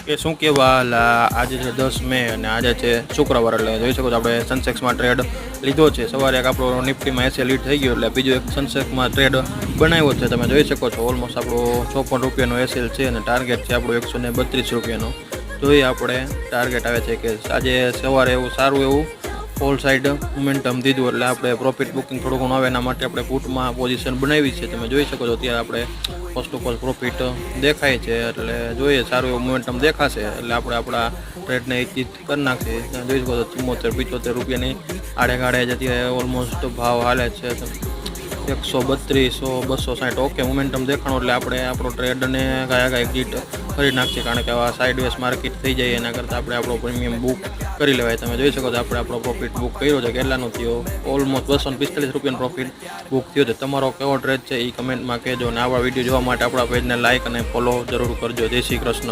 કે શું કહેવા આજે છે 10 મે અને આજે છે શુક્રવાર, એટલે જોઈ શકો છો આપણે સનસેક્સમાં ટ્રેડ લીધો છે. સવારે એક આપણો નિફ્ટીમાં 80 લીડ થઈ ગયો, એટલે બીજો એક સનસેક્સમાં ટ્રેડ બનાવ્યો છે. તમે જોઈ શકો છો ઓલમોસ્ટ આપણો 54 રૂપિયાનો એસએલ છે અને ટાર્ગેટ છે આપણો 132 રૂપિયાનો. જોઈએ આપણે ટાર્ગેટ આવે છે કે આજે સવારે એવું સારું એવું ફોલ સાઈડ મોમેન્ટમ દીધું, એટલે આપણે પ્રોફિટ બુકિંગ થોડું ઘણું આવે એના માટે આપણે પુટમાં પોઝિશન બનાવી છે. તમે જોઈ શકો છો અત્યારે આપણે ફર્સ્ટ ઓફ ઓલ પ્રોફિટ દેખાય છે, એટલે જોઈએ સારું એવું મોમેન્ટમ દેખાશે એટલે આપણે આપણા ટ્રેડને એક્ઝિટ કરી નાખીએ. જોઈ શકો છો 74-75 રૂપિયાની આડે જ અત્યારે ઓલમોસ્ટ ભાવ હાલે છે 132-260. ઓકે મોમેન્ટમ દેખાણો એટલે આપણે આપણો ટ્રેડને કાંઈ એક્ઝિટ કરી નાખીએ, કારણ કે આવા સાઇડવેઝ માર્કેટ થઈ જાય એના કરતાં આપણે આપણો પ્રીમિયમ બુક કરી લેવાય. તમે જોઈ શકો છો આપણે આપણો પ્રોફિટ બુક કર્યો છે. કેટલાનો થયો? ઓલમોસ્ટ 245 રૂપિયાનો પ્રોફિટ બુક થયો છે. તમારો કેવો ટ્રેડ છે એ કમેન્ટમાં કહેજો, અને આવા વિડીયો જોવા માટે આપણા પેજને લાઇક અને ફોલો જરૂર કરજો. જય શ્રી કૃષ્ણ.